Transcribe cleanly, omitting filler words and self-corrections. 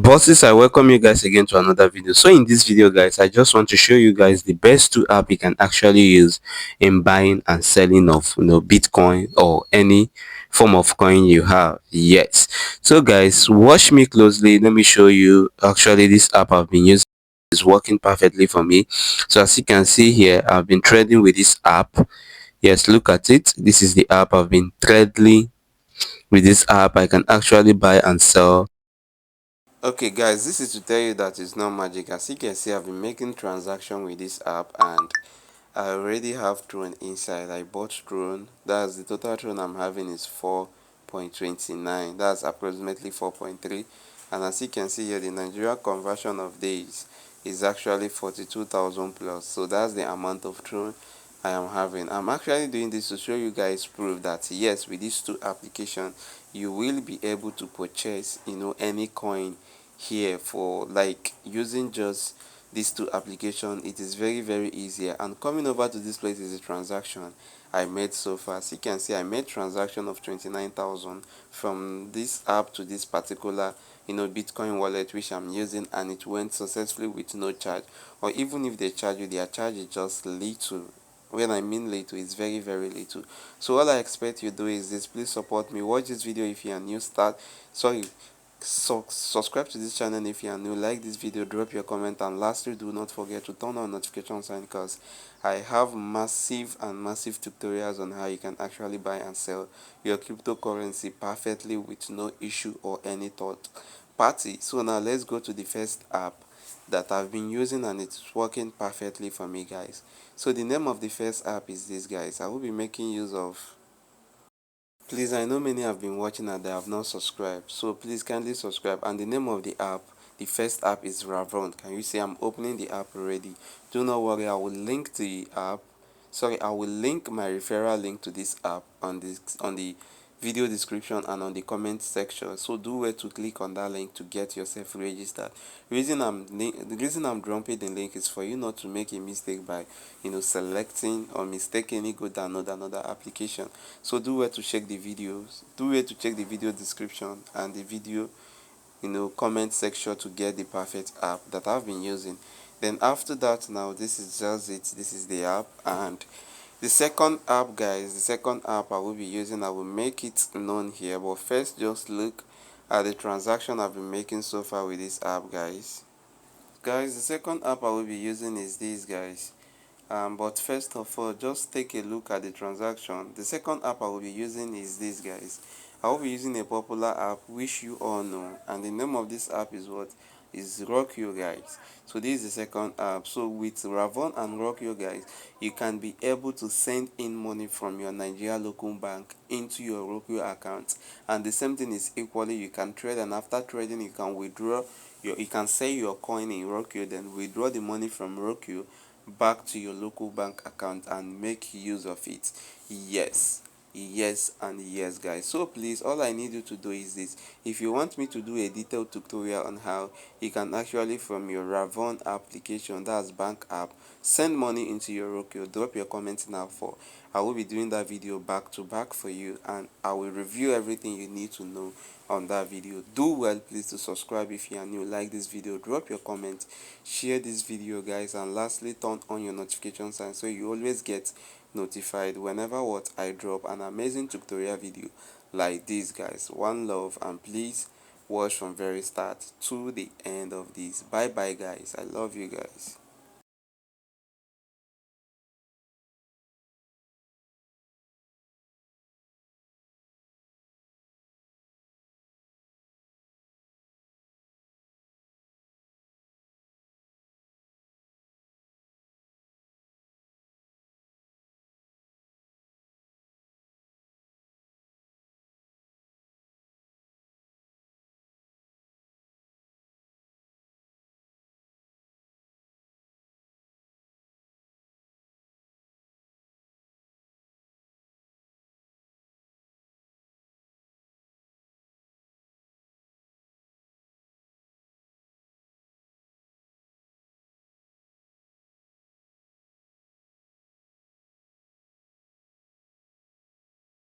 Bosses, I welcome you guys again to another video. So in this video guys, I just want to show you guys the best two app you can actually use in buying and selling of Bitcoin or any form of coin you have. Yes, so guys, watch me closely. Let me show you. Actually, this app I've been using is working perfectly for me. So as you can see here, I've been trading with this app. Yes, look at it. This is the app I've been trading with. This app I can actually buy and sell. Okay guys, this is to tell you that it's not magic. As you can see, I've been making transaction with this app and I already have Tron inside. I bought Tron. That's the total Tron I'm having is 4.29. That's approximately 4.3. And as you can see here, the Nigeria conversion of days is actually 42,000 plus. So that's the amount of Tron I am having. I'm actually doing this to show you guys proof that yes, with these two applications you will be able to purchase any coin here for like using just these two applications. It is very easier. And coming over to this place is a transaction I made so far. As you can see, I made transaction of 29,000 from this app to this particular Bitcoin wallet which I'm using, and it went successfully with no charge. Or even if they charge you, their charge is just little. When I mean little, it's very little. So all I expect you do is this: please support me, watch this video if you are new, subscribe to this channel if you are new, like this video, drop your comment, and lastly, do not forget to turn on notification sign, because I have massive tutorials on how you can actually buy and sell your cryptocurrency perfectly with no issue or any thought party. So now let's go to the first app that I've been using and it's working perfectly for me, guys. So the name of the first app is this, guys. I will be making use of. Please, I know many have been watching and they have not subscribed, so please kindly subscribe. And the name of the app, the first app, is Ravon. Can you see I'm opening the app already? Do not worry, I will link the app. Sorry, I will link my referral link to this app on the video description and on the comment section. So do where to click on that link to get yourself registered. The reason I'm dropping the link is for you not to make a mistake by selecting or mistakenly go download another application. So do where to check the videos, do where to check the video description and the video comment section to get the perfect app that I've been using. Then after that, now this is just it. This is the app. And the second app, guys, the second app I will be using, I will make it known here, but first just look at the transaction I've been making so far with this app, guys. Guys, the second app I will be using is this, guys. But first of all, just take a look at the transaction. The second app I will be using is this, guys. I will be using a popular app which you all know, and the name of this app is what is Rockyo, guys. So this is the second app. So with Ravon and Rockyo, guys, you can be able to send in money from your Nigeria local bank into your Rockyo account, and the same thing is equally, you can trade, and after trading you can withdraw you can sell your coin in Rockyo, then withdraw the money from Rockyo back to your local bank account and make use of it. Yes, yes and yes, guys. So please, all I need you to do is this: if you want me to do a detailed tutorial on how you can actually from your Ravon application, that's bank app, send money into your Rockyo, drop your comment now. For I will be doing that video back to back for you, and I will review everything you need to know on that video. Do well please to subscribe if you are new, like this video, drop your comment, share this video, guys, and lastly, turn on your notification sign so you always get notified whenever what I drop an amazing tutorial video like this, guys. One love, and please watch from very start to the end of this. Bye bye, guys. I love you guys.